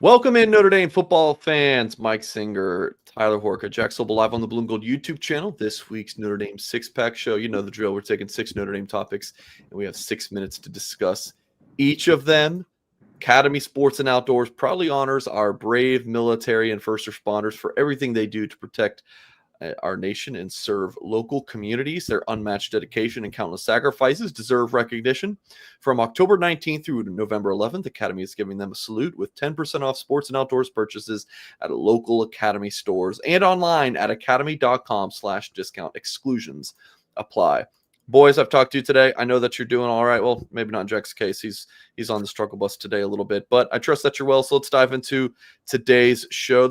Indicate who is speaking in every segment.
Speaker 1: Welcome in, Notre Dame football fans. Mike Singer, Tyler Horka, Jack Soble live on the Blue and Gold YouTube channel. This week's Notre Dame six-pack show. You know the drill. We're taking 6 Notre Dame topics, and we have 6 minutes to discuss each of them. Academy Sports and Outdoors proudly honors our brave military and first responders for everything they do to protect our nation and serve local communities. Their unmatched dedication and countless sacrifices deserve recognition. From October 19th through November 11th, Academy is giving them a salute with 10% off sports and outdoors purchases at local Academy stores and online at academy.com/discount. Exclusions apply. Boys, I've talked to you today. I know that you're doing all right. Well, maybe not in Jack's case. He's on the struggle bus today a little bit, but I trust that you're well. So let's dive into today's show.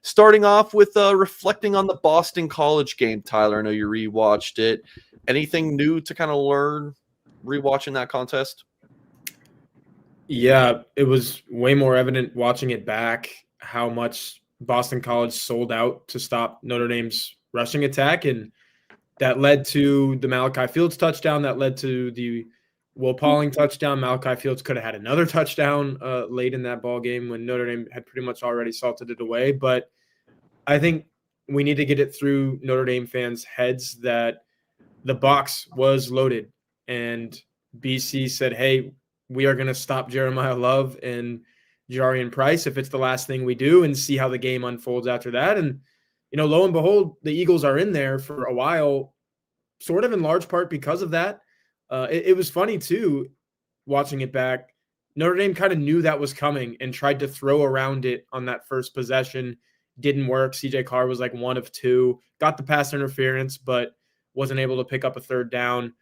Speaker 1: Starting off with reflecting on the Boston College game. Tyler, I know you rewatched it. Anything new to kind of learn rewatching that contest?
Speaker 2: Yeah, it was way more evident watching it back how much Boston College sold out to stop Notre Dame's rushing attack, and that led to the Malachi Fields touchdown. That led to the Will Pauling touchdown. Malachi Fields could have had another touchdown late in that ball game when Notre Dame had pretty much already salted it away. But I think we need to get it through Notre Dame fans' heads that the box was loaded, and BC said, hey, we are going to stop Jeremiah Love and Jarian Price if it's the last thing we do, and see how the game unfolds after that. And lo and behold, the Eagles are in there for a while, sort of in large part because of that. It was funny, too, watching it back. Notre Dame kind of knew that was coming and tried to throw around it on that first possession. Didn't work. CJ Carr was like 1 of 2. Got the pass interference, but wasn't able to pick up a third down.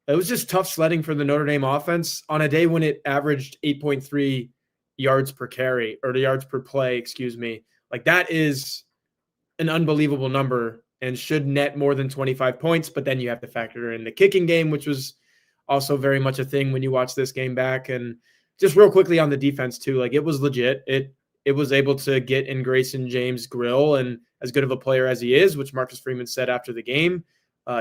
Speaker 2: It was just tough sledding for the Notre Dame offense on a day when it averaged 8.3 yards per carry, or the yards per play, excuse me. Like, that is an unbelievable number and should net more than 25 points, but then you have to factor in the kicking game, which was also very much a thing when you watch this game back. And just real quickly on the defense too, like, it was legit. It was able to get in Grayson James' grill, and as good of a player as he is, which Marcus Freeman said after the game,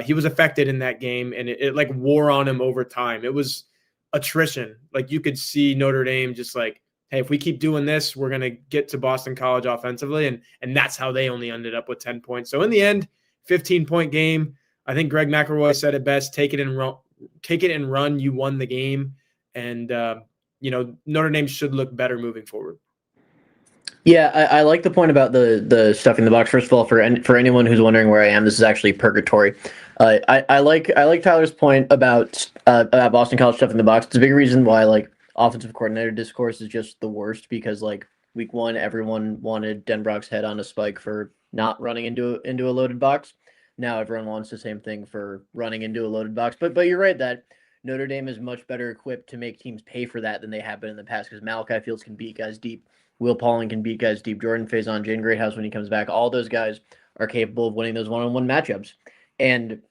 Speaker 2: he was affected in that game, and it like wore on him over time. It was attrition. Like, you could see Notre Dame just like, hey, if we keep doing this, we're going to get to Boston College offensively. And that's how they only ended up with 10 points. So in the end, 15-point game. I think Greg McElroy said it best, take it and run, you won the game. And, Notre Dame should look better moving forward.
Speaker 3: Yeah, I like the point about the stuffing the box. First of all, for anyone who's wondering where I am, this is actually purgatory. I like Tyler's point about Boston College stuffing the box. It's a big reason why offensive coordinator discourse is just the worst, because week 1, everyone wanted Denbrock's head on a spike for not running into a loaded box. Now everyone wants the same thing for running into a loaded box. But you're right that Notre Dame is much better equipped to make teams pay for that than they have been in the past, because Malachi Fields can beat guys deep. Will Pauling can beat guys deep. Jordan Faison, Jaden Greathouse when he comes back. All those guys are capable of winning those one-on-one matchups. And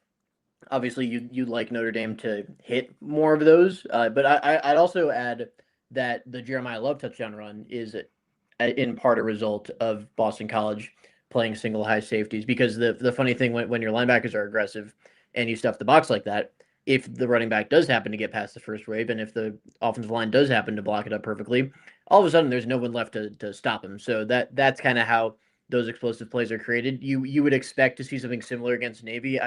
Speaker 3: obviously, you'd like Notre Dame to hit more of those. But I'd also add that the Jeremiah Love touchdown run is in part a result of Boston College playing single high safeties. Because the funny thing, when your linebackers are aggressive and you stuff the box like that, if the running back does happen to get past the first wave, and if the offensive line does happen to block it up perfectly, all of a sudden there's no one left to stop him. So that's kind of how those explosive plays are created. You would expect to see something similar against Navy.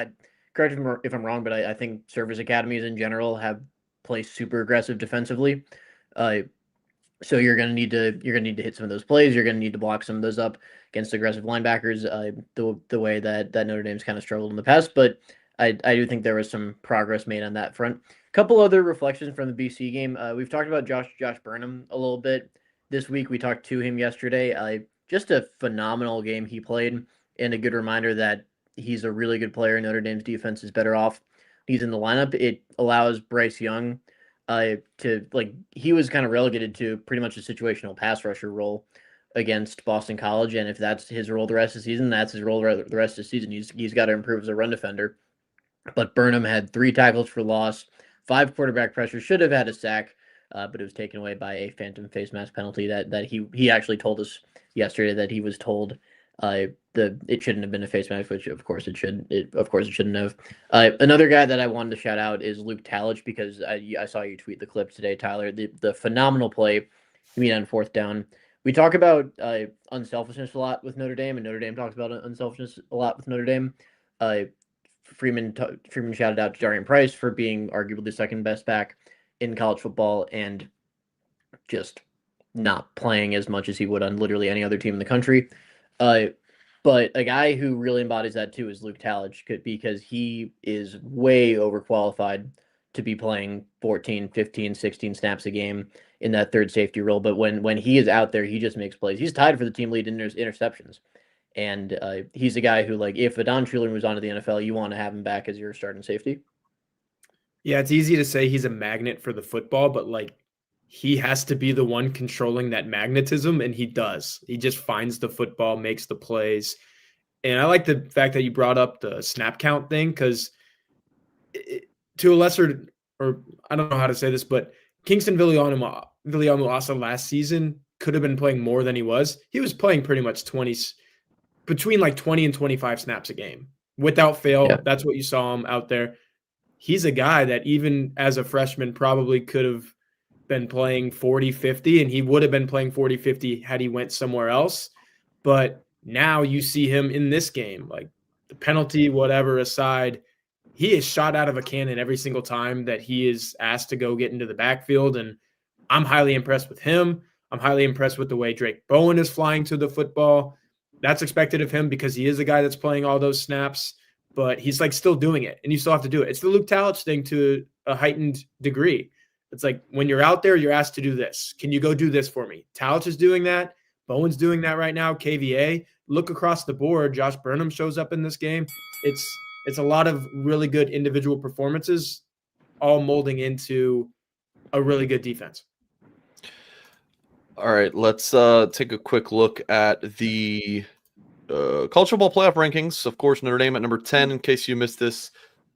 Speaker 3: Correct me if I'm wrong, but I think service academies in general have played super aggressive defensively. So you're gonna need to hit some of those plays. You're gonna need to block some of those up against aggressive linebackers. The way that Notre Dame's kind of struggled in the past, but I do think there was some progress made on that front. A couple other reflections from the BC game. We've talked about Josh Burnham a little bit this week. We talked to him yesterday. Just a phenomenal game he played, and a good reminder that he's a really good player. Notre Dame's defense is better off he's in the lineup. It allows Bryce Young he was kind of relegated to pretty much a situational pass rusher role against Boston College, and if that's his role the rest of the season, that's his role the rest of the season. He's got to improve as a run defender. But Burnham had 3 tackles for loss, 5 quarterback pressures, should have had a sack, but it was taken away by a phantom face mask penalty that he actually told us yesterday that he was told It shouldn't have been a face mask, which of course it should. Of course it shouldn't have. Another guy that I wanted to shout out is Luke Talich, because I saw you tweet the clip today, Tyler. The phenomenal play he made on fourth down. We talk about unselfishness a lot with Notre Dame, and Notre Dame talks about unselfishness a lot with Notre Dame. Freeman shouted out to Darian Price for being arguably the second best back in college football and just not playing as much as he would on literally any other team in the country. But a guy who really embodies that too is Luke Talich, because he is way overqualified to be playing 14, 15, 16 snaps a game in that third safety role. But when he is out there, he just makes plays. He's tied for the team lead in interceptions. And he's a guy who, like, if Adon Schuler moves on to the NFL, you want to have him back as your starting safety.
Speaker 2: Yeah, it's easy to say he's a magnet for the football, but like he has to be the one controlling that magnetism, and he does. He just finds the football, makes the plays. And I like the fact that you brought up the snap count thing, because to a lesser, or I don't know how to say this, but Kingston Viliamu-Asa last season could have been playing more than he was. He was playing pretty much between like 20 and 25 snaps a game without fail. Yeah. That's what you saw him out there. He's a guy that even as a freshman probably could have been playing 40, 50, and he would have been playing 40, 50 had he went somewhere else. But now you see him in this game, like the penalty, whatever aside, he is shot out of a cannon every single time that he is asked to go get into the backfield. And I'm highly impressed with him. I'm highly impressed with the way Drake Bowen is flying to the football. That's expected of him because he is a guy that's playing all those snaps, but he's like still doing it, and you still have to do it. It's the Luke Talich thing to a heightened degree. It's like when you're out there, you're asked to do this. Can you go do this for me? Talich is doing that. Bowen's doing that right now. KVA. Look across the board. Josh Burnham shows up in this game. It's a lot of really good individual performances, all molding into a really good defense.
Speaker 1: All right, let's take a quick look at the college football playoff rankings. Of course, Notre Dame at number 10, in case you missed this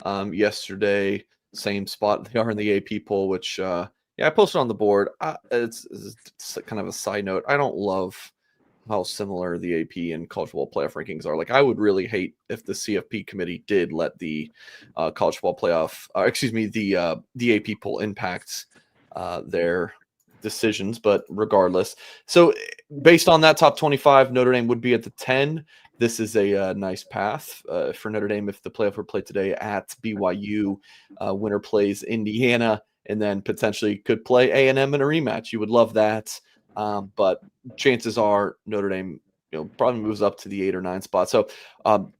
Speaker 1: yesterday. Same spot they are in the AP poll, which, I posted on the board. It's kind of a side note. I don't love how similar the AP and college football playoff rankings are. Like, I would really hate if the CFP committee did let the college football playoff, the AP poll impact their decisions, but regardless. So based on that top 25, Notre Dame would be at the 10. This is a nice path for Notre Dame if the playoff were played today at BYU. Winner plays Indiana and then potentially could play A&M in a rematch. You would love that. But chances are Notre Dame, probably moves up to the 8 or 9 spot. So, I'll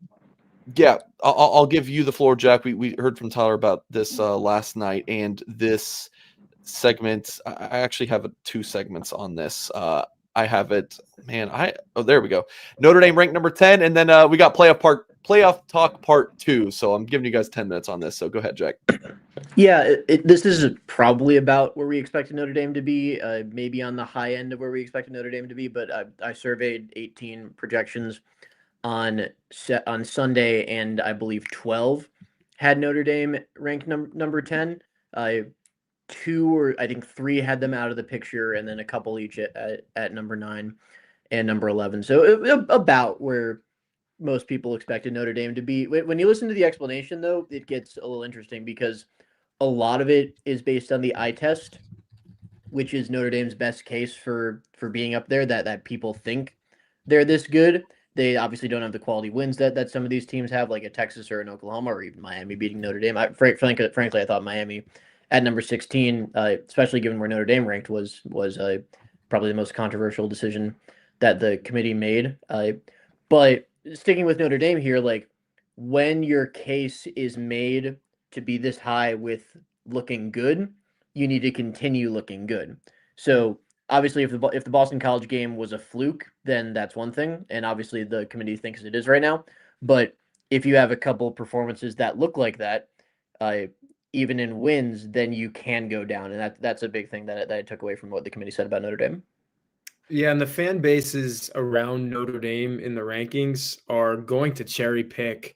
Speaker 1: give you the floor, Jack. We heard from Tyler about this last night, and this segment, I actually have 2 segments on this. I have it, there we go. Notre Dame ranked number 10, and then we got playoff talk part 2. So I'm giving you guys 10 minutes on this. So go ahead, Jack.
Speaker 3: Yeah, this is probably about where we expected Notre Dame to be, maybe on the high end of where we expected Notre Dame to be. But I surveyed 18 projections on Sunday, and I believe 12 had Notre Dame ranked number 10. 2 or I think 3 had them out of the picture, and then a couple each at number 9 and number 11. So about where most people expected Notre Dame to be. When you listen to the explanation, though, it gets a little interesting because a lot of it is based on the eye test, which is Notre Dame's best case for being up there, that people think they're this good. They obviously don't have the quality wins that some of these teams have, like a Texas or an Oklahoma or even Miami beating Notre Dame. Frankly, I thought Miami at number 16, especially given where Notre Dame ranked, was probably the most controversial decision that the committee made. But sticking with Notre Dame here, like when your case is made to be this high with looking good, you need to continue looking good. So obviously, if the Boston College game was a fluke, then that's one thing, and obviously the committee thinks it is right now. But if you have a couple performances that look like that, even in wins, then you can go down, and that's a big thing that I took away from what the committee said about Notre Dame.
Speaker 2: Yeah, and the fan bases around Notre Dame in the rankings are going to cherry pick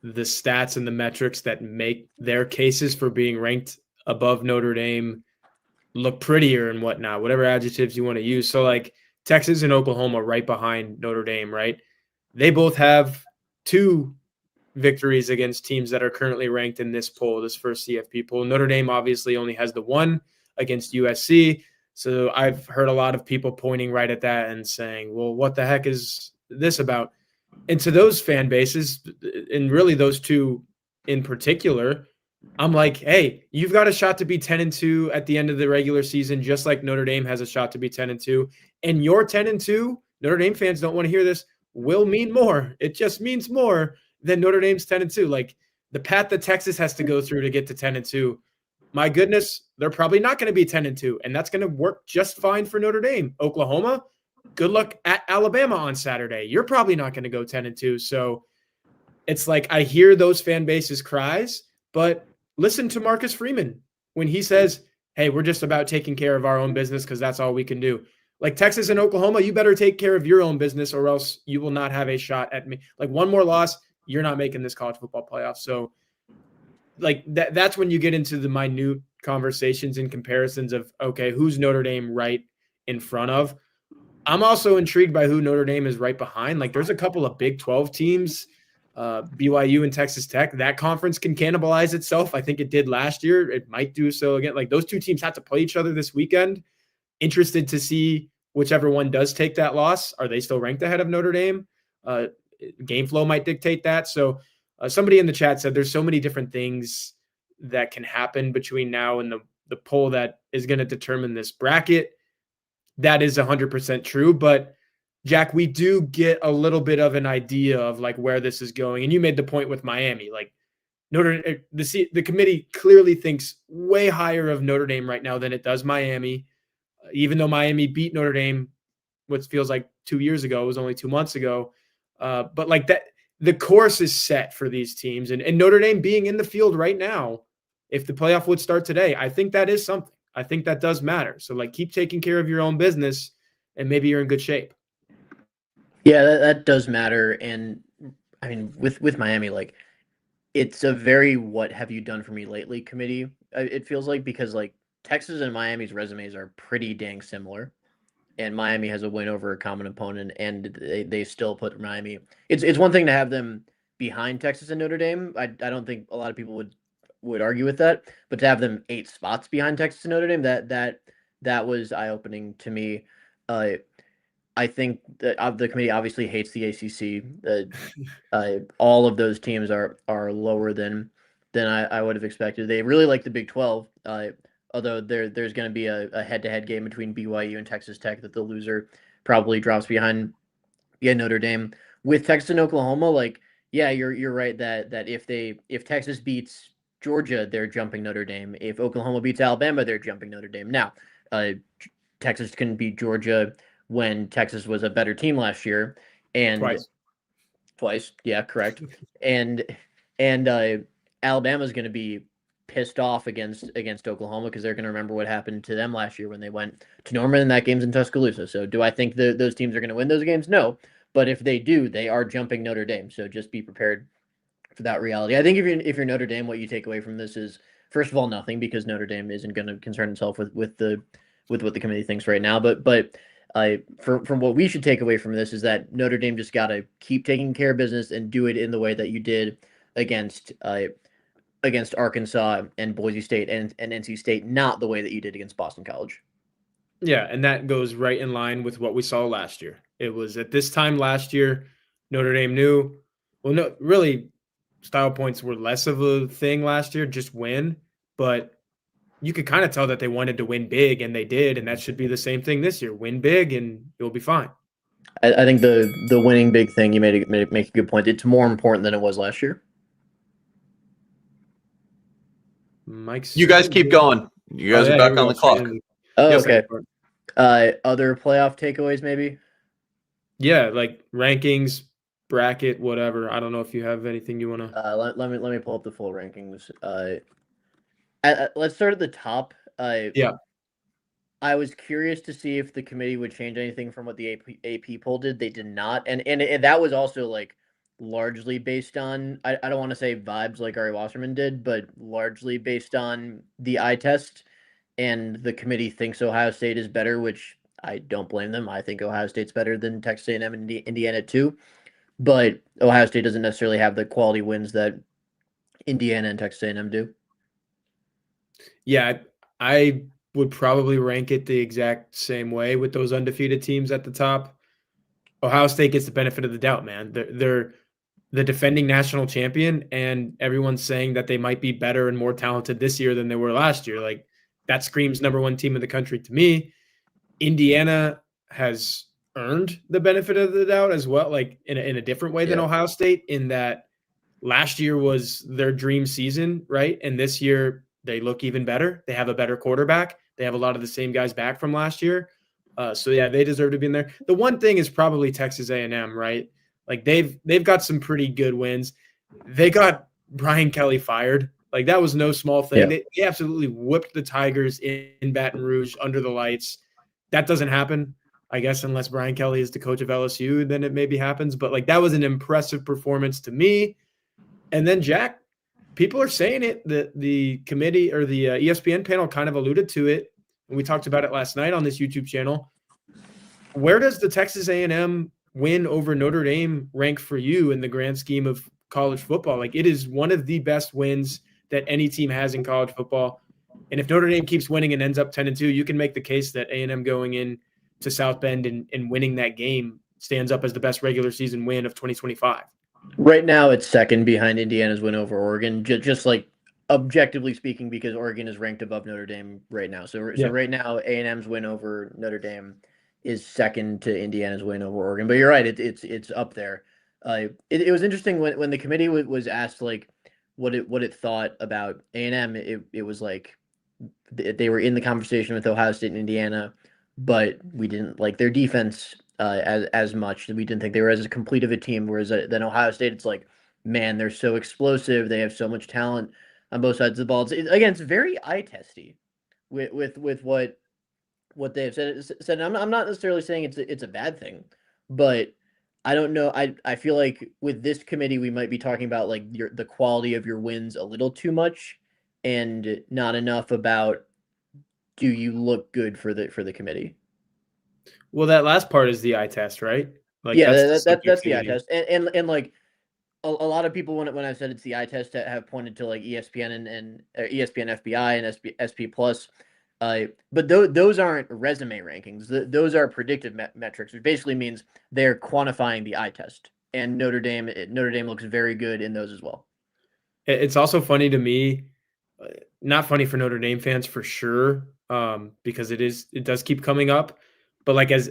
Speaker 2: the stats and the metrics that make their cases for being ranked above Notre Dame look prettier and whatnot, whatever adjectives you want to use. So like Texas and Oklahoma right behind Notre Dame, right? They both have 2 victories against teams that are currently ranked in this poll, this first CFP poll. Notre Dame obviously only has the 1 against USC. So I've heard a lot of people pointing right at that and saying, well, what the heck is this about? And to those fan bases, and really those 2 in particular, I'm like, hey, you've got a shot to be 10-2 at the end of the regular season, just like Notre Dame has a shot to be 10-2. And your 10-2, Notre Dame fans don't want to hear this, will mean more. It just means more than Notre Dame's 10-2. Like the path that Texas has to go through to get to 10-2. My goodness, they're probably not going to be 10-2, and that's going to work just fine for Notre Dame. Oklahoma, good luck at Alabama on Saturday. You're probably not going to go 10-2. So it's like I hear those fan bases cries, but listen to Marcus Freeman when he says, hey, we're just about taking care of our own business because that's all we can do. Like Texas and Oklahoma, you better take care of your own business or else you will not have a shot at me. Like one more loss, you're not making this college football playoff. So like that's when you get into the minute conversations and comparisons of, okay, who's Notre Dame right in front of? I'm also intrigued by who Notre Dame is right behind. Like there's a couple of Big 12 teams, BYU and Texas Tech. That conference can cannibalize itself. I think it did last year. It might do so again. Like those 2 teams have to play each other this weekend. Interested to see whichever one does take that loss. Are they still ranked ahead of Notre Dame? Game flow might dictate that. So somebody in the chat said there's so many different things that can happen between now and the poll that is going to determine this bracket. That is 100% true. But Jack, we do get a little bit of an idea of like where this is going. And you made the point with Miami, like the committee clearly thinks way higher of Notre Dame right now than it does Miami. Even though Miami beat Notre Dame, what feels like 2 years ago, it was only 2 months ago. But like that, the course is set for these teams. And Notre Dame being in the field right now, if the playoff would start today, I think that is something. I think that does matter. So like keep taking care of your own business and maybe you're in good shape.
Speaker 3: Yeah, that does matter. And I mean, with Miami, like it's a very what have you done for me lately committee. It feels like because like Texas and Miami's resumes are pretty dang similar. And Miami has a win over a common opponent, and they still put Miami. It's one thing to have them behind Texas and Notre Dame. I don't think a lot of people would argue with that, but to have them 8 spots behind Texas and Notre Dame, that was eye opening to me. I think that the committee obviously hates the ACC. All of those teams are lower than I would have expected. They really like the Big 12. Although there's going to be a head-to-head game between BYU and Texas Tech that the loser probably drops behind Notre Dame. With Texas and Oklahoma, like, yeah, you're right that if Texas beats Georgia, they're jumping Notre Dame. If Oklahoma beats Alabama, they're jumping Notre Dame. Now, Texas can beat Georgia when Texas was a better team last year, and twice, yeah, correct. and Alabama's going to be pissed off against Oklahoma because they're going to remember what happened to them last year when they went to Norman, and that game's in Tuscaloosa. So do I think those teams are going to win those games? No. But if they do, they are jumping Notre Dame. So just be prepared for that reality. I think if you're Notre Dame, what you take away from this is, first of all, nothing, because Notre Dame isn't going to concern itself with what the committee thinks right now. But from what we should take away from this is that Notre Dame just got to keep taking care of business and do it in the way that you did against Arkansas and Boise State and NC State, not the way that you did against Boston College.
Speaker 2: Yeah, and that goes right in line with what we saw last year. It was at this time last year, Notre Dame knew, well, no, really, style points were less of a thing last year, just win. But you could kind of tell that they wanted to win big, and they did, and that should be the same thing this year. Win big, and you'll be fine.
Speaker 3: I think the winning big thing, you make a good point. It's more important than it was last year.
Speaker 1: You guys keep going. You guys are back on the clock.
Speaker 3: Oh, okay. Other playoff takeaways, maybe?
Speaker 2: Yeah, like rankings, bracket, whatever. I don't know if you have anything you want to.
Speaker 3: Let me pull up the full rankings. Let's start at the top.
Speaker 2: Yeah.
Speaker 3: I was curious to see if the committee would change anything from what the AP poll did. They did not, and that was also like largely based on, I don't want to say vibes like Ari Wasserman did, but largely based on the eye test. And the committee thinks Ohio State is better, which I don't blame them. I think Ohio State's better than Texas A&M and Indiana too. but Ohio State doesn't necessarily have the quality wins that Indiana and Texas A&M do.
Speaker 2: Yeah, I would probably rank it the exact same way with those undefeated teams at the top. Ohio State gets the benefit of the doubt, man. They're the defending national champion, and everyone's saying that they might be better and more talented this year than they were last year. Like, that screams number one team in the country to me. Indiana has earned the benefit of the doubt as well, like in a different way than Ohio State, in that last year was their dream season, right? And this year they look even better. They have a better quarterback. They have a lot of the same guys back from last year. So yeah, they deserve to be in there. The one thing is probably Texas A&M, right? Like they've got some pretty good wins. They got Brian Kelly fired. Like that was no small thing.
Speaker 3: Yeah.
Speaker 2: They absolutely whipped the Tigers in Baton Rouge under the lights. That doesn't happen, I guess, unless Brian Kelly is the coach of LSU, then it maybe happens. But like that was an impressive performance to me. And then Jack, people are saying it, that the committee or the ESPN panel kind of alluded to it, and we talked about it last night on this YouTube channel. Where does the Texas A&M win over Notre Dame rank for you in the grand scheme of college football? Like, it is one of the best wins that any team has in college football. And if Notre Dame keeps winning and ends up 10-2, you can make the case that A&M going in to South Bend and winning that game stands up as the best regular season win of 2025.
Speaker 3: Right now, it's second behind Indiana's win over Oregon, just like objectively speaking, because Oregon is ranked above Notre Dame right now. So right now, A&M's win over Notre Dame is second to Indiana's win over Oregon. But you're right, it's up there. It was interesting when the committee was asked like what it thought about A&M. It was like they were in the conversation with Ohio State and Indiana, but we didn't like their defense as much. We didn't think they were as complete of a team. Whereas then Ohio State, it's like, man, they're so explosive. They have so much talent on both sides of the ball. It's very eye testy with what they have said. I'm not necessarily saying it's a bad thing, but I don't know. I feel like with this committee, we might be talking about like the quality of your wins a little too much, and not enough about do you look good for the committee.
Speaker 2: Well, that last part is the eye test, right? Like
Speaker 3: yeah, that's the eye test, and like a lot of people when I've said it's the eye test have pointed to like ESPN and ESPN FBI and SP Plus, but those aren't resume rankings. Those are predictive metrics, which basically means they're quantifying the eye test. And Notre Dame looks very good in those as well.
Speaker 2: It's also funny to me, not funny for Notre Dame fans for sure, because it does keep coming up. But like as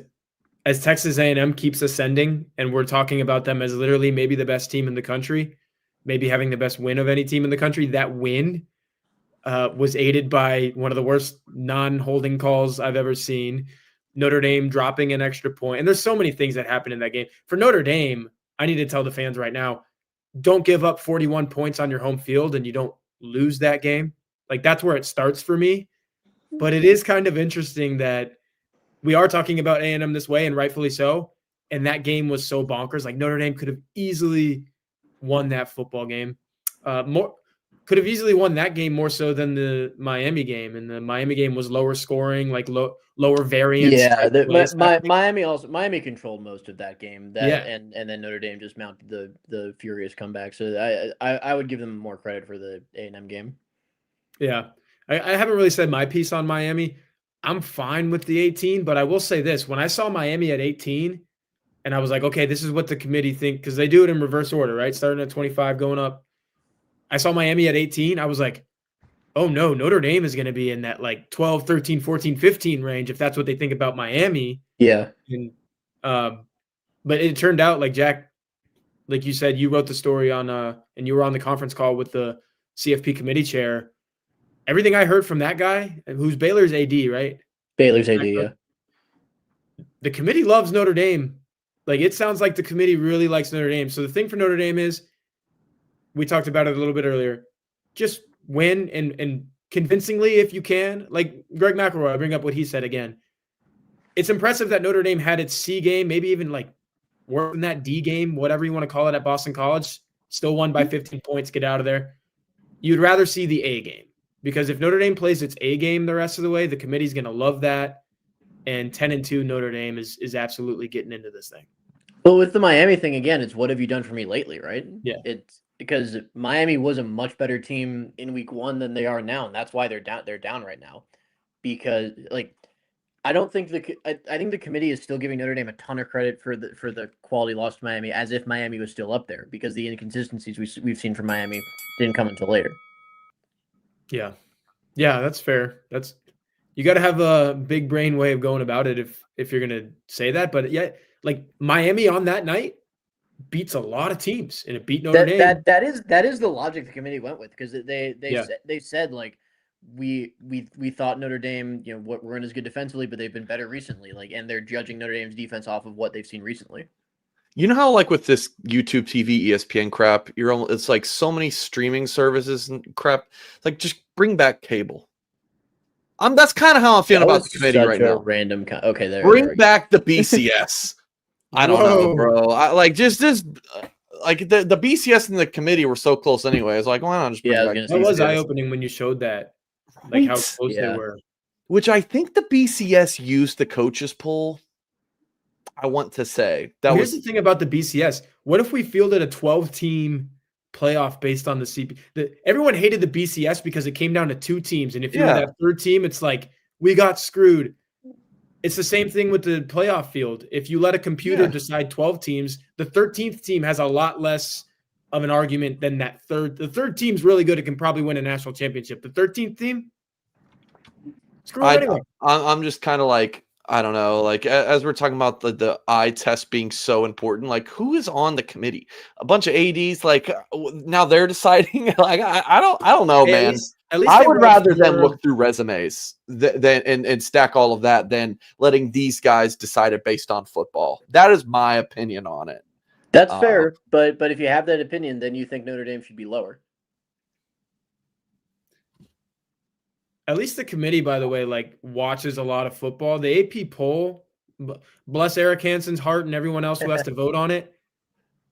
Speaker 2: Texas A&M keeps ascending, and we're talking about them as literally maybe the best team in the country, maybe having the best win of any team in the country, that win was aided by one of the worst non-holding calls I've ever seen. Notre Dame dropping an extra point. And there's so many things that happened in that game. For Notre Dame, I need to tell the fans right now, don't give up 41 points on your home field and you don't lose that game. Like, that's where it starts for me. But it is kind of interesting that we are talking about A&M this way, and rightfully so. And that game was so bonkers. Like, Notre Dame could have easily won that football game. Could have easily won that game more so than the Miami game. And the Miami game was lower scoring, like lower variance.
Speaker 3: Yeah, Miami controlled most of that game. And then Notre Dame just mounted the furious comeback. So I would give them more credit for the A&M game.
Speaker 2: Yeah, I haven't really said my piece on Miami. I'm fine with the 18, but I will say this. When I saw Miami at 18, and I was like, okay, this is what the committee think, because they do it in reverse order, right? Starting at 25, going up. I saw Miami at 18. I was like, oh, no, Notre Dame is going to be in that like 12, 13, 14, 15 range if that's what they think about Miami.
Speaker 3: Yeah.
Speaker 2: And, but it turned out, like Jack, like you said, you wrote the story on and you were on the conference call with the CFP committee chair. Everything I heard from that guy, who's Baylor's AD, right?
Speaker 3: Baylor's AD, yeah.
Speaker 2: The committee loves Notre Dame. Like, it sounds like the committee really likes Notre Dame. So the thing for Notre Dame is, we talked about it a little bit earlier, just win and convincingly if you can. Like Greg McElroy, I bring up what he said again. It's impressive that Notre Dame had its C game, maybe even like worse than that D game, whatever you want to call it, at Boston College. Still won by 15 points, get out of there. You'd rather see the A game. Because if Notre Dame plays its A game the rest of the way, the committee's going to love that. And 10-2 Notre Dame is absolutely getting into this thing.
Speaker 3: But with the Miami thing again, it's what have you done for me lately, right?
Speaker 2: Yeah.
Speaker 3: It's because Miami was a much better team in week 1 than they are now, and that's why they're down. They're down right now because I don't think I think the committee is still giving Notre Dame a ton of credit for the quality loss to Miami, as if Miami was still up there, because the inconsistencies we've seen from Miami didn't come until later.
Speaker 2: Yeah, that's fair. You got to have a big brain way of going about it if you're gonna say that. But yeah, like Miami on that night beats a lot of teams, and it beat Notre Dame.
Speaker 3: That is the logic the committee went with, because they said like we thought Notre Dame, weren't as good defensively, but they've been better recently. And they're judging Notre Dame's defense off of what they've seen recently.
Speaker 1: You know how like with this YouTube TV, ESPN crap, it's like so many streaming services and crap. Like just bring back cable. That's kind of how I'm feeling about the committee right now.
Speaker 3: Random. Okay, there.
Speaker 1: Bring back the BCS. I don't know, bro. Like just like the BCS and the committee were so close anyway. It's like, why not just bring back
Speaker 2: that was eye-opening when you showed that, like how close they were.
Speaker 1: Which I think the BCS used the coaches poll. I want to say
Speaker 2: here's the thing about the BCS. What if we fielded a 12-team playoff based on the CP? Everyone hated the BCS because it came down to 2 teams, and if you're that third team, it's like we got screwed. It's the same thing with the playoff field. If you let a computer decide 12 teams, the 13th team has a lot less of an argument than that third. The third team's really good. It can probably win a national championship. The 13th team, screw it anyway.
Speaker 1: I'm just kind of like, I don't know, like as we're talking about the eye test being so important, like who is on the committee? A bunch of ADs, like now they're deciding. Like I don't know, man. At least I would rather them look through resumes than and stack all of that than letting these guys decide it based on football. That is my opinion on it.
Speaker 3: That's fair, but if you have that opinion, then you think Notre Dame should be lower.
Speaker 2: At least the committee, by the way, like watches a lot of football. The AP poll, bless Eric Hansen's heart and everyone else who has to vote on it.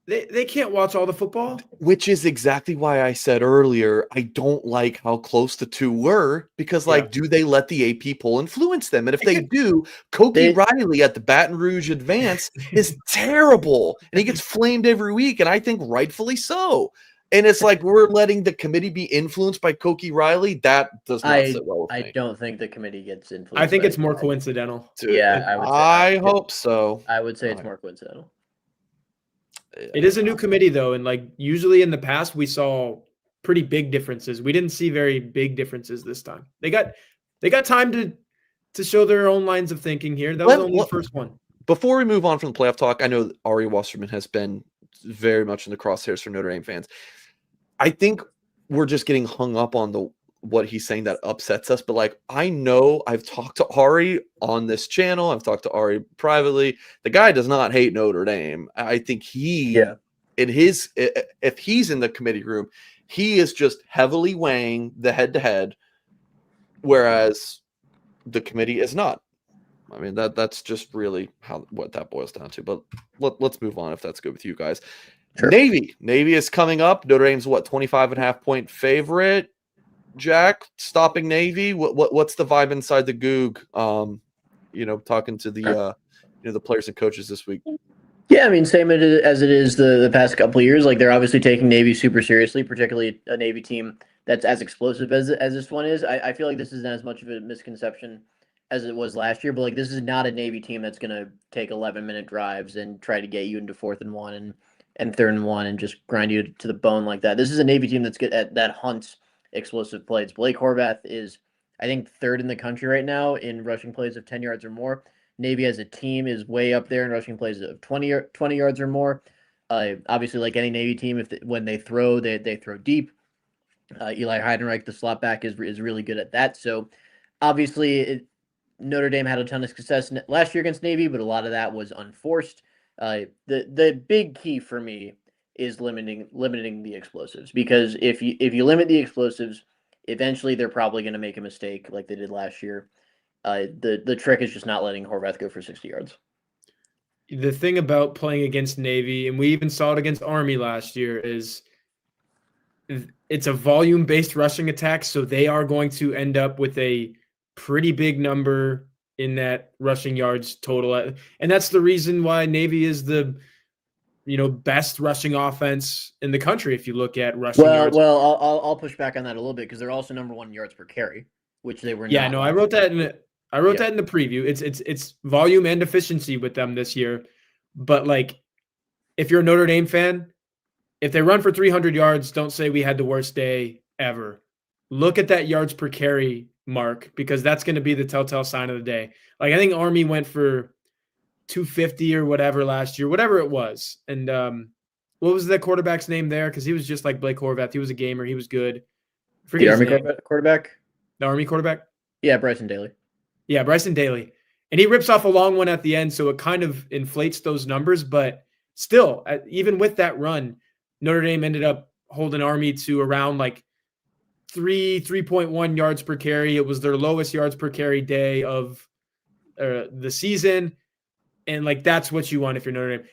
Speaker 2: They can't watch all the football.
Speaker 1: Which is exactly why I said earlier, I don't like how close the two were, because do they let the AP poll influence them? And if they do, Koki Riley at the Baton Rouge Advance is terrible. And he gets flamed every week. And I think rightfully so. And it's like we're letting the committee be influenced by Koki Riley. That does not sit well with me.
Speaker 3: I don't think the committee gets influenced.
Speaker 2: I think it's more coincidental.
Speaker 1: I hope so.
Speaker 3: I would say it's more coincidental.
Speaker 2: It is a new committee, though, and like usually in the past we saw pretty big differences. We didn't see very big differences this time. They got time to show their own lines of thinking here. That was only the first one.
Speaker 1: Before we move on from the playoff talk, I know that Ari Wasserman has been very much in the crosshairs for Notre Dame fans. I think we're just getting hung up on what he's saying that upsets us. But like, I know I've talked to Ari on this channel. I've talked to Ari privately. The guy does not hate Notre Dame. I think if he's in the committee room, he is just heavily weighing the head-to-head, whereas the committee is not. I mean, that's just really what that boils down to. But let's move on if that's good with you guys. Sure. Navy is coming up. Notre Dame's 25.5 point favorite. Jack, stopping Navy. What's the vibe inside the Goog? Talking to the the players and coaches this week.
Speaker 3: Yeah, I mean, same as it is the past couple of years. Like they're obviously taking Navy super seriously, particularly a Navy team that's as explosive as this one is. I feel like this isn't as much of a misconception as it was last year, but like this is not a Navy team that's gonna take 11-minute drives and try to get you into 4th and 1 and 3rd and 1 and just grind you to the bone like that. This is a Navy team that's good at that hunts explosive plays. Blake Horvath is, I think, 3rd in the country right now in rushing plays of 10 yards or more. Navy as a team is way up there in rushing plays of 20 yards or more. Obviously, like any Navy team, when they throw, they throw deep. Eli Heidenreich, the slot back, is really good at that. So obviously, Notre Dame had a ton of success last year against Navy, but a lot of that was unforced. The big key for me is limiting the explosives, because if you limit the explosives, eventually they're probably going to make a mistake like they did last year. The trick is just not letting Horvath go for 60 yards.
Speaker 2: The thing about playing against Navy, and we even saw it against Army last year, is it's a volume-based rushing attack, so they are going to end up with a pretty big number in that rushing yards total. And that's the reason why Navy is the best rushing offense in the country if you look at rushing yards.
Speaker 3: Well, I'll push back on that a little bit because they're also number 1 in yards per carry, which they were
Speaker 2: Yeah,
Speaker 3: not.
Speaker 2: no, I wrote that in the preview. It's volume and efficiency with them this year. But like, if you're a Notre Dame fan, if they run for 300 yards, don't say we had the worst day ever. Look at that yards per carry mark, because that's going to be the telltale sign of the day. Like, I think Army went for 250 or whatever last year, whatever it was. And what was the quarterback's name there? Because he was just like Blake Horvath. He was a gamer. He was good.
Speaker 3: The Army quarterback?
Speaker 2: The Army quarterback?
Speaker 3: Yeah, Bryson Daly.
Speaker 2: Yeah, Bryson Daly. And he rips off a long one at the end, so it kind of inflates those numbers. But still, even with that run, Notre Dame ended up holding Army to around like 3.1 yards per carry. It was their lowest yards per carry day of the season. And like, that's what you want if you're Notre Dame.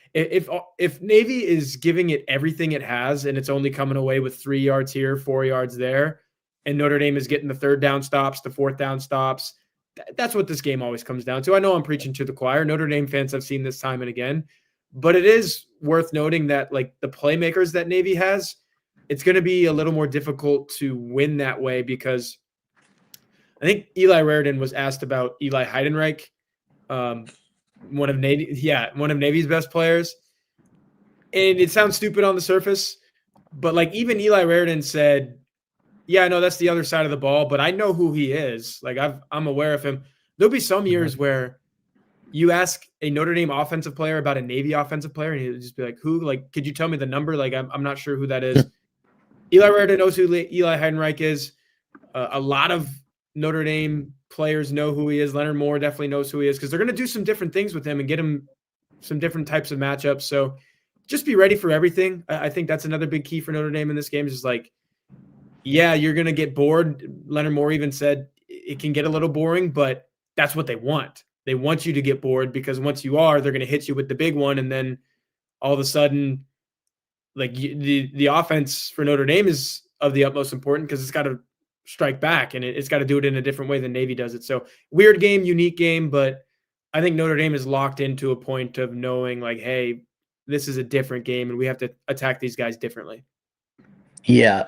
Speaker 2: If Navy is giving it everything it has and it's only coming away with 3 yards here, 4 yards there, and Notre Dame is getting the 3rd down stops, the 4th down stops, that's what this game always comes down to. I know I'm preaching to the choir. Notre Dame fans have seen this time and again, but it is worth noting that like the playmakers that Navy has, it's going to be a little more difficult to win that way, because I think Eli Raridan was asked about Eli Heidenreich, one of Navy's best players. And it sounds stupid on the surface, but like even Eli Raridan said, yeah, I know that's the other side of the ball, but I know who he is. Like I'm aware of him. There'll be some years where you ask a Notre Dame offensive player about a Navy offensive player, and he'll just be like, who? Like, could you tell me the number? Like, I'm not sure who that is. Eli Raridan knows who Eli Heidenreich is. A lot of Notre Dame players know who he is. Leonard Moore definitely knows who he is, because they're going to do some different things with him and get him some different types of matchups. So just be ready for everything. I think that's another big key for Notre Dame in this game, is just like, yeah, you're going to get bored. Leonard Moore even said it can get a little boring, but that's what they want. They want you to get bored, because once you are, they're going to hit you with the big one. And then all of a sudden, like the offense for Notre Dame is of the utmost importance, because it's got to strike back, and it's got to do it in a different way than Navy does it. So weird game, unique game, but I think Notre Dame is locked into a point of knowing like, hey, this is a different game and we have to attack these guys differently.
Speaker 3: Yeah,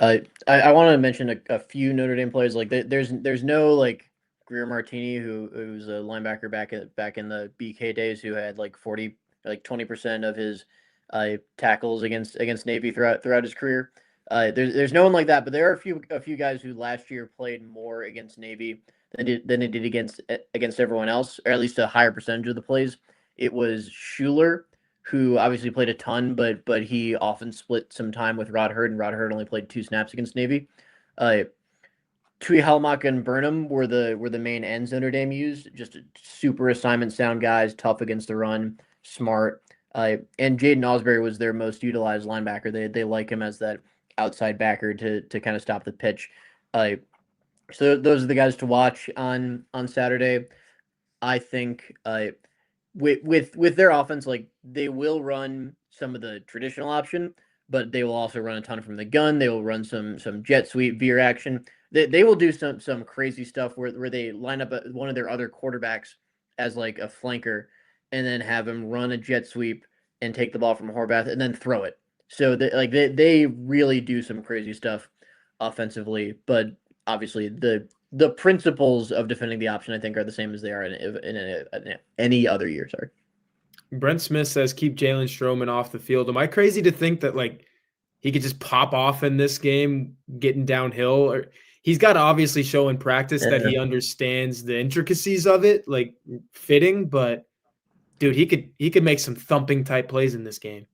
Speaker 3: I want to mention a few Notre Dame players. Like there's no like Greer Martini, who's a linebacker back in the BK days, who had like 20% of his tackles against Navy throughout his career. There's no one like that, but there are a few guys who last year played more against Navy than they did against everyone else, or at least a higher percentage of the plays. It was Schuler, who obviously played a ton, but he often split some time with Rod Hurd, and Rod Hurd only played 2 snaps against Navy. Tui Helmach and Burnham were the main ends Notre Dame used. Just super assignment sound guys, tough against the run, smart. And Jaden Osbury was their most utilized linebacker. They like him as that outside backer to kind of stop the pitch. So those are the guys to watch on Saturday. I think with their offense, like they will run some of the traditional option, but they will also run a ton from the gun. They will run some jet sweep veer action. They will do some crazy stuff where they line up one of their other quarterbacks as like a flanker, and then have him run a jet sweep and take the ball from Horvath and then throw it. So they really do some crazy stuff offensively, but obviously the principles of defending the option, I think, are the same as they are in any other year. Sorry.
Speaker 2: Brent Smith says keep Jalen Stroman off the field. Am I crazy to think that like he could just pop off in this game getting downhill? Or he's got to obviously show in practice that he understands the intricacies of it, like fitting. But dude, he could make some thumping type plays in this game.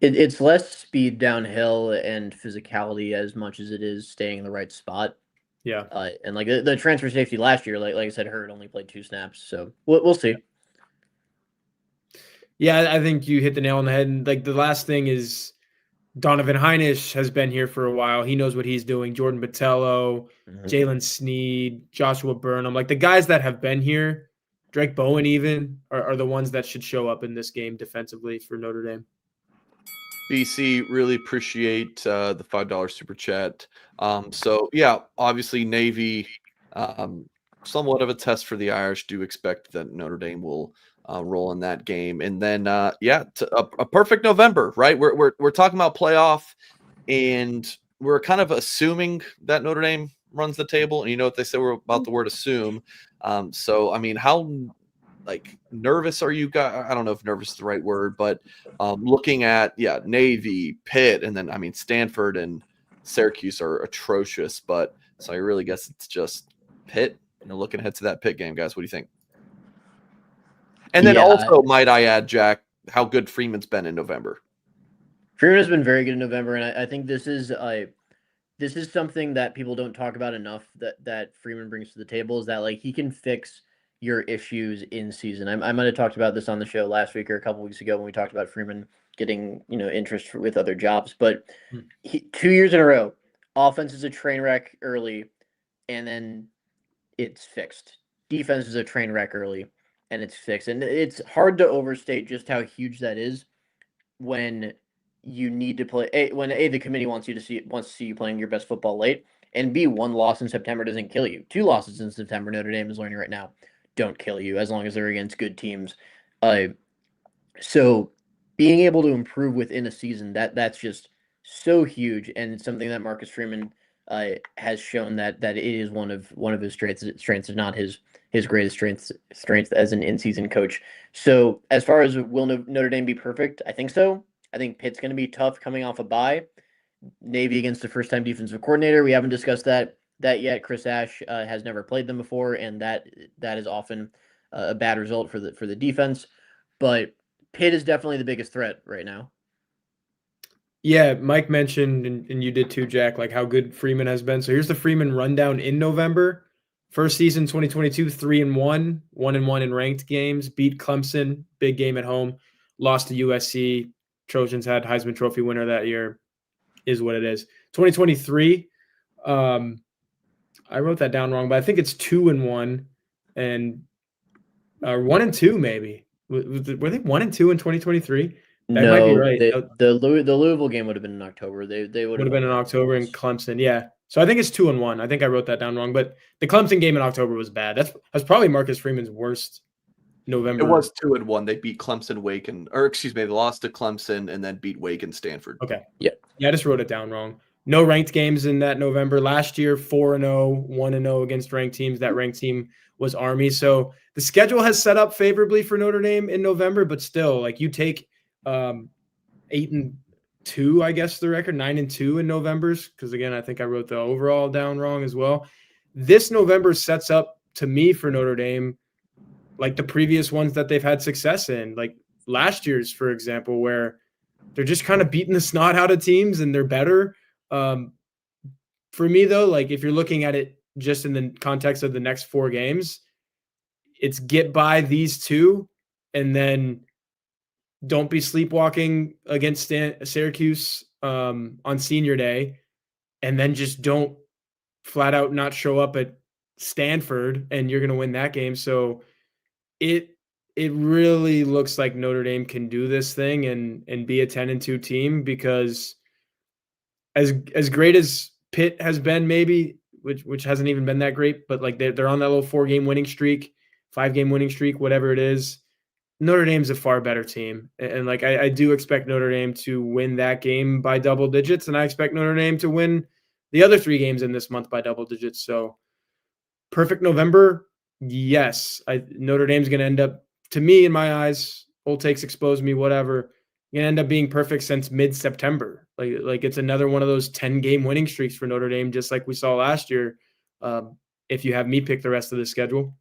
Speaker 3: It's less speed downhill and physicality as much as it is staying in the right spot.
Speaker 2: Yeah.
Speaker 3: And like the transfer safety last year, like I said, Hurd only played 2 snaps, so we'll see.
Speaker 2: Yeah, I think you hit the nail on the head. And like the last thing is Donovan Heinisch has been here for a while. He knows what he's doing. Jordan Botello, Jalen Sneed, Joshua Burnham, like the guys that have been here, Drake Bowen even, are the ones that should show up in this game defensively for Notre Dame.
Speaker 1: BC, really appreciate the $5 super chat. So yeah, obviously Navy, somewhat of a test for the Irish. Do expect that Notre Dame will role in that game. And then, a perfect November, right? We're talking about playoff, and we're kind of assuming that Notre Dame runs the table. And you know what they say about the word assume. So, I mean, how nervous are you guys? I don't know if nervous is the right word, but looking at Navy, Pitt, and then I mean Stanford and Syracuse are atrocious. But so I really guess it's just Pitt. Looking ahead to that Pitt game, guys. What do you think? And then also, might I add, Jack, how good Freeman's been in November.
Speaker 3: Freeman has been very good in November, and I think this is something that people don't talk about enough that Freeman brings to the table, is that he can fix your issues in season. I might have talked about this on the show last week or a couple weeks ago when we talked about Freeman getting interest with other jobs, but 2 years in a row, offense is a train wreck early, and then it's fixed. Defense is a train wreck early, and it's fixed. And it's hard to overstate just how huge that is when you need to play. When the committee wants to see you playing your best football late, and B, 1 loss in September doesn't kill you. 2 losses in September, Notre Dame is learning right now, don't kill you as long as they're against good teams. So being able to improve within a season, that's just so huge, and it's something that Marcus Freeman has shown that it is one of his strengths, if not his greatest strength as an in-season coach. So as far as will Notre Dame be perfect, I think so. I think Pitt's going to be tough coming off a bye. Navy against the first-time defensive coordinator. We haven't discussed that yet. Chris Ash has never played them before, and that is often a bad result for the defense. But Pitt is definitely the biggest threat right now.
Speaker 2: Yeah, Mike mentioned, and you did too, Jack, how good Freeman has been. So here's the Freeman rundown in November. First season, 2022, 3-1, 1-1 in ranked games, beat Clemson, big game at home, lost to USC. Trojans had Heisman Trophy winner that year, is what it is. 2023, I wrote that down wrong, but I think it's 2-1 and 1-2 maybe. Were they 1-2 in 2023? That might be right.
Speaker 3: The Louisville game would have been in October. They would have
Speaker 2: been in October in Clemson. Yeah. So I think it's 2-1. I think I wrote that down wrong, but the Clemson game in October was bad. That's probably Marcus Freeman's worst November.
Speaker 1: It was 2-1. They beat Clemson, they lost to Clemson and then beat Wake and Stanford.
Speaker 2: Okay.
Speaker 3: Yeah.
Speaker 2: Yeah, I just wrote it down wrong. No ranked games in that November. Last year, 4-0, 1-0 against ranked teams. That ranked team was Army. So the schedule has set up favorably for Notre Dame in November, but still, you take 8-2, I guess the record, 9-2 in November's, because again, I think I wrote the overall down wrong as well. This November sets up to me for Notre Dame like the previous ones that they've had success in, like last year's, for example, where they're just kind of beating the snot out of teams and they're better. For me, though, if you're looking at it just in the context of the next 4 games, it's get by these 2 and then don't be sleepwalking against Syracuse on senior day, and then just don't flat out not show up at Stanford, and you're going to win that game. So it really looks like Notre Dame can do this thing and be a 10-2 team, because as great as Pitt has been, maybe, which hasn't even been that great, but they're on that little 4-game winning streak, 5-game winning streak, whatever it is. Notre Dame's a far better team. And I do expect Notre Dame to win that game by double digits. And I expect Notre Dame to win the other 3 games in this month by double digits. So perfect November. Yes. Notre Dame's going to end up, to me, in my eyes, old takes expose me, whatever, going to end up being perfect since mid-September. It's another one of those 10-game winning streaks for Notre Dame, just like we saw last year. If you have me pick the rest of the schedule.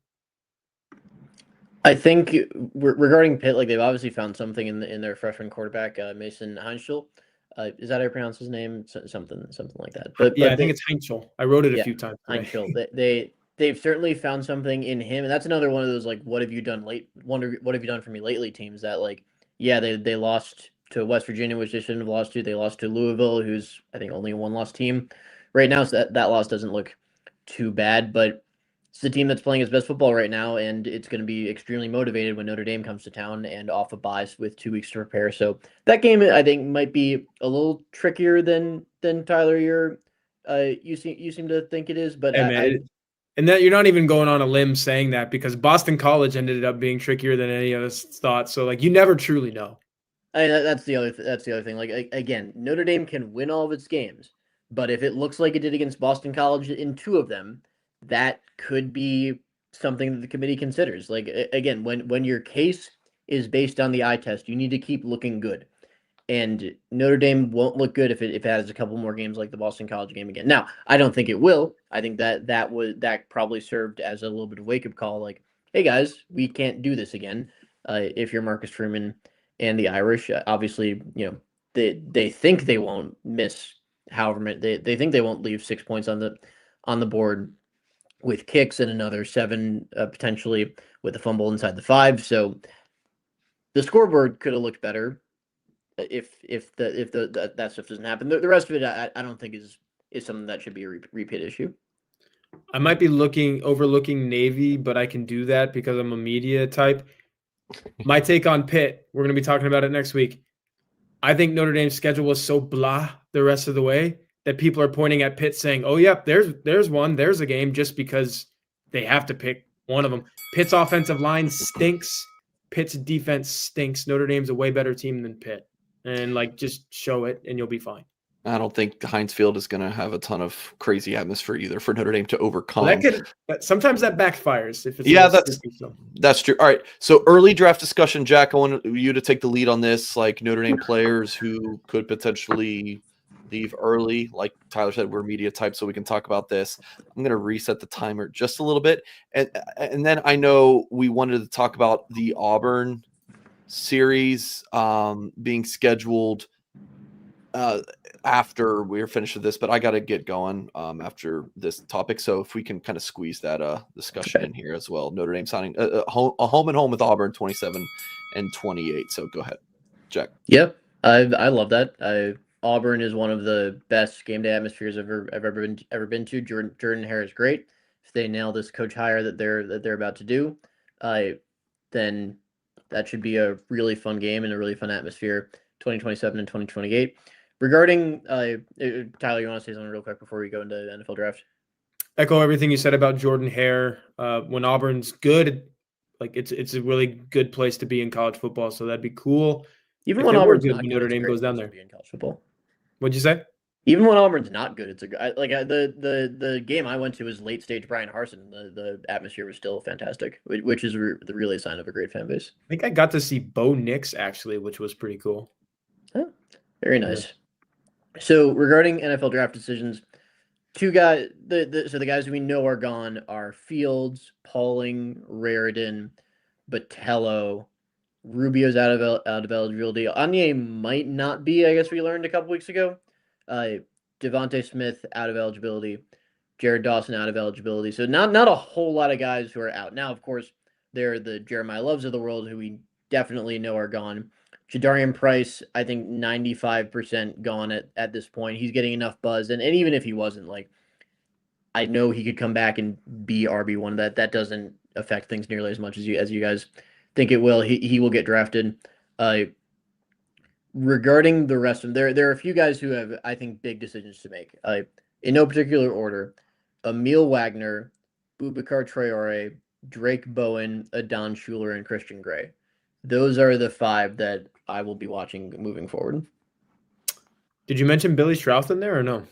Speaker 3: I think regarding Pitt, they've obviously found something in their freshman quarterback, Mason Heinschel. Is that how you pronounce his name? Something like that. But
Speaker 2: I think it's Heinschel. I wrote it a few times.
Speaker 3: Heinschel. They've certainly found something in him, and that's another one of those what have you done what have you done for me lately teams that they lost to West Virginia, which they shouldn't have lost to. They lost to Louisville, who's I think only a 1-loss team right now, so that loss doesn't look too bad, but it's the team that's playing its best football right now, and it's going to be extremely motivated when Notre Dame comes to town and off a bye with 2 weeks to prepare. So that game, I think, might be a little trickier than Tyler you seem to think it is. But
Speaker 2: And that you're not even going on a limb saying that, because Boston College ended up being trickier than any of us thought. So like, you never truly know.
Speaker 3: That's the other thing. Like again, Notre Dame can win all of its games, but if it looks like it did against Boston College in 2 of them, that could be something that the committee considers. Like again, when your case is based on the eye test, you need to keep looking good. And Notre Dame won't look good if it has a couple more games like the Boston College game again. Now, I don't think it will. I think that probably served as a little bit of wake up call. Like, hey guys, we can't do this again. If you're Marcus Truman and the Irish, obviously, they think they won't miss. However, they think they won't leave 6 points on the board with kicks and another 7 potentially with a fumble inside the 5. So the scoreboard could have looked better if that stuff doesn't happen. The rest of it, I don't think is something that should be a repeat issue.
Speaker 2: I might be overlooking Navy, but I can do that because I'm a media type. My take on Pitt, we're going to be talking about it next week. I think Notre Dame's schedule was so blah the rest of the way that people are pointing at Pitt saying, oh, yep, there's a game, just because they have to pick one of them. Pitt's offensive line stinks. Pitt's defense stinks. Notre Dame's a way better team than Pitt. And just show it and you'll be fine.
Speaker 1: I don't think Heinz Field is going to have a ton of crazy atmosphere either for Notre Dame to overcome.
Speaker 2: Sometimes that backfires. If it's
Speaker 1: that's true. All right. So early draft discussion, Jack, I want you to take the lead on this. Like Notre Dame players who could potentially leave early. Like Tyler said, we're media type, so we can talk about this. I'm going to reset the timer just a little bit. And then I know we wanted to talk about the Auburn series being scheduled after we're finished with this, but I got to get going after this topic. So if we can kind of squeeze that discussion in here as well. Notre Dame signing a home and home with Auburn 27 and 28. So go ahead, Jack.
Speaker 3: Yep. I love that. Auburn is one of the best game day atmospheres I've ever been to. Jordan Hare is great. If they nail this coach hire that they're about to do, then that should be a really fun game and a really fun atmosphere. 2027 and 2028. Regarding Tyler, you want to say something real quick before we go into the NFL draft?
Speaker 2: Echo everything you said about Jordan Hare. When Auburn's good, it's a really good place to be in college football. So that'd be cool.
Speaker 3: Even when Auburn's not
Speaker 2: good, Notre Dame goes down there.
Speaker 3: In college football.
Speaker 2: What'd you say?
Speaker 3: Even when Auburn's not good, it's the game I went to was late stage Brian Harsin. The atmosphere was still fantastic, which is really a sign of a great fan base.
Speaker 2: I think I got to see Bo Nix actually, which was pretty cool.
Speaker 3: Oh, very nice. So regarding NFL draft decisions, 2 guys. The guys we know are gone are Fields, Pauling, Raridan, Botello. Rubio's out of eligibility. Anye might not be. I guess we learned a couple weeks ago. Devontae Smith out of eligibility. Jared Dawson out of eligibility. So not a whole lot of guys who are out. Now, of course, they're the Jeremiah Loves of the world, who we definitely know are gone. Jadarian Price, I think 95% gone at this point. He's getting enough buzz. And even if he wasn't, I know he could come back and be RB1. That doesn't affect things nearly as much as you guys think it will. He will get drafted. Regarding the rest of them, there are a few guys who have, I think, big decisions to make. In no particular order, Emil Wagner, Boubacar Traore, Drake Bowen, Adon Schuler, and Christian Gray. Those are the 5 that I will be watching moving forward.
Speaker 2: Did you mention Billy Strouth in there or no?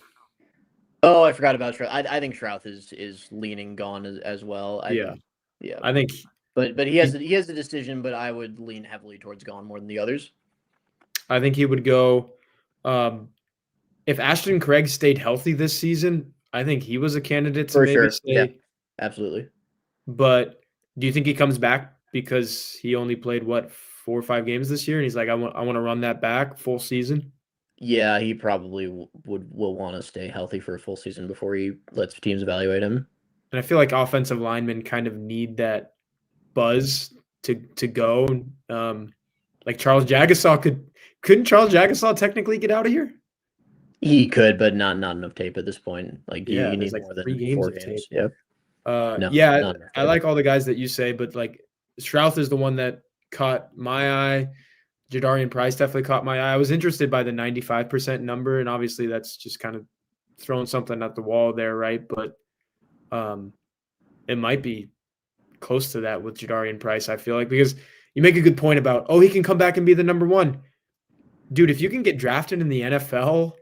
Speaker 3: Oh, I forgot about Strouth. I think Strouth is leaning gone as well.
Speaker 2: Yeah.
Speaker 3: I
Speaker 2: think,
Speaker 3: but he has the decision. But I would lean heavily towards gone more than the others.
Speaker 2: I think he would go. If Ashton Craig stayed healthy this season, I think he was a candidate to maybe stay.
Speaker 3: Yeah, absolutely.
Speaker 2: But do you think he comes back because he only played 4 or 5 games this year, and he's like, I want to run that back full season?
Speaker 3: Yeah, he probably will want to stay healthy for a full season before he lets teams evaluate him.
Speaker 2: And I feel like offensive linemen kind of need that buzz to go. Like Charles Jagasaw couldn't Charles Jagasaw technically get out of here?
Speaker 3: He could, but not enough tape at this point. You need
Speaker 2: like
Speaker 3: more than
Speaker 2: 3 games
Speaker 3: 4
Speaker 2: of
Speaker 3: games.
Speaker 2: tape.
Speaker 3: Yep.
Speaker 2: I like all the guys that you say, but Strouth is the one that caught my eye. Jadarian Price definitely caught my eye. I was interested by the 95% number, and obviously that's just kind of throwing something at the wall there, right? But it might be close to that with Jadarian Price, I feel like, because you make a good point about, oh, he can come back and be the number one. Dude, if you can get drafted in the NFL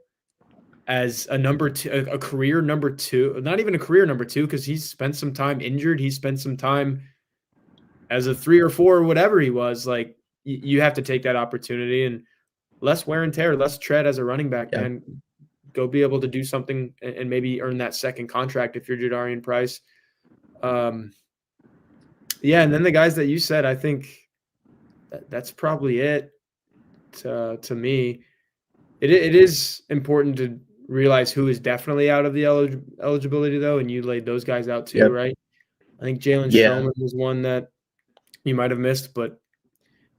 Speaker 2: as a number two, a career number two, not even a career number two, because he's spent some time injured. He spent some time as a 3 or 4 or whatever he was. Like, you have to take that opportunity, and less wear and tear, less tread as a running back, man. Go be able to do something and maybe earn that second contract if you're Jadarian Price. Yeah, and then the guys that you said, I think that's probably it to me. It is important to realize who is definitely out of the eligibility, though, and you laid those guys out too, right? I think Jalen Stroman was one that you might have missed, but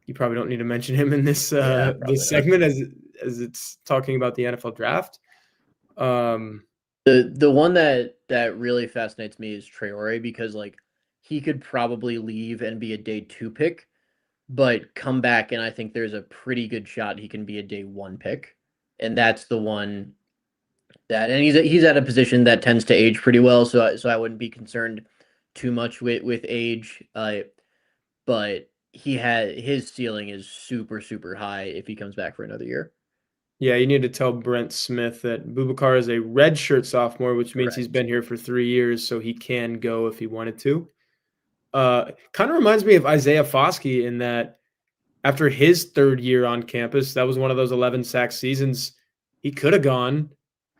Speaker 2: you probably don't need to mention him in this this segment as it's talking about the NFL draft.
Speaker 3: The one that really fascinates me is Traore, because like he could probably leave and be a day 2 pick, but come back, and I think there's a pretty good shot he can be a day 1 pick, and that's the one that, and he's at a position that tends to age pretty well, so I wouldn't be concerned too much with age, but his ceiling is super, super high if he comes back for another year.
Speaker 2: Yeah, you need to tell Brent Smith that Boubacar is a redshirt sophomore, which means he's been here for 3 years, so he can go if he wanted to. Kind of reminds me of Isaiah Foskey in that after his 3rd year on campus, that was one of those 11 sack seasons. He could have gone,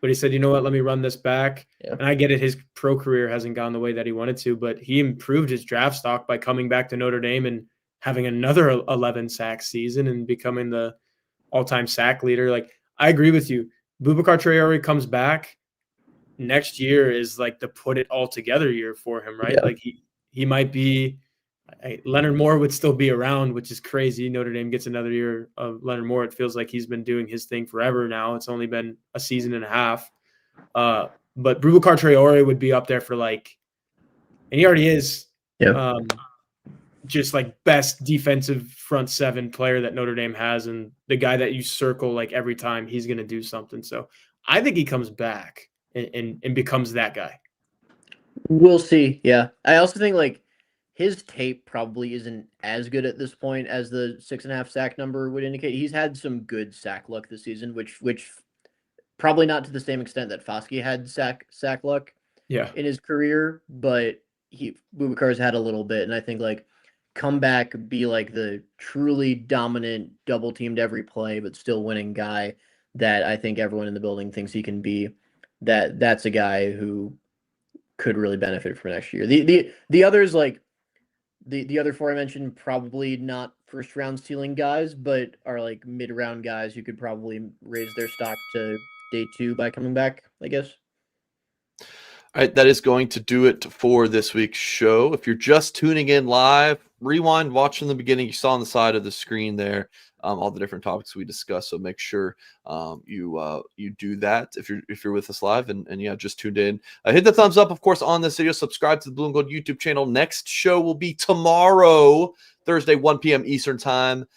Speaker 2: but he said, you know what, let me run this back. Yeah. And I get it, his pro career hasn't gone the way that he wanted to, but he improved his draft stock by coming back to Notre Dame and having another 11 sack season and becoming the all-time sack leader. Like, I agree with you. Boubacar Traore comes back. Next year is like the put it all together year for him, right? Yeah. Like he might be Leonard Moore would still be around, which is crazy. Notre Dame gets another year of Leonard Moore. It feels like he's been doing his thing forever now. It's only been a season and a half. But Boubacar Traore would be up there for like, and he already is. Yeah. Just like best defensive front 7 player that Notre Dame has, and the guy that you circle like every time he's going to do something. So I think he comes back and becomes that guy.
Speaker 3: We'll see. Yeah. I also think like his tape probably isn't as good at this point as the 6.5 sack number would indicate. He's had some good sack luck this season, which probably not to the same extent that Foskey had sack luck in his career, but Boubacar's had a little bit. And I think like, come back, be like the truly dominant, double teamed every play, but still winning guy that I think everyone in the building thinks he can be. That's a guy who could really benefit from next year. The others, like the other 4 I mentioned, probably not first round ceiling guys, but are like mid round guys who could probably raise their stock to day 2 by coming back, I guess.
Speaker 1: All right, that is going to do it for this week's show. If you're just tuning in live, rewind, watch from the beginning. You saw on the side of the screen there all the different topics we discussed. So make sure you do that if you're with us live and just tuned in. Hit the thumbs up, of course, on this video. Subscribe to the Blue and Gold YouTube channel. Next show will be tomorrow, Thursday, 1 p.m. Eastern time.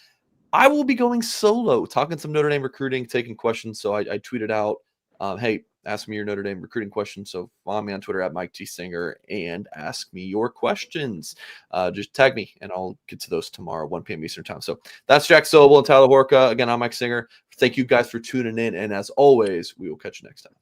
Speaker 1: I will be going solo, talking some Notre Dame recruiting, taking questions. So I tweeted out, hey, ask me your Notre Dame recruiting questions. So follow me on Twitter at Mike T. Singer and ask me your questions. Just tag me and I'll get to those tomorrow, 1 p.m. Eastern time. So that's Jack Soble and Tyler Horka. Again, I'm Mike Singer. Thank you guys for tuning in. And as always, we will catch you next time.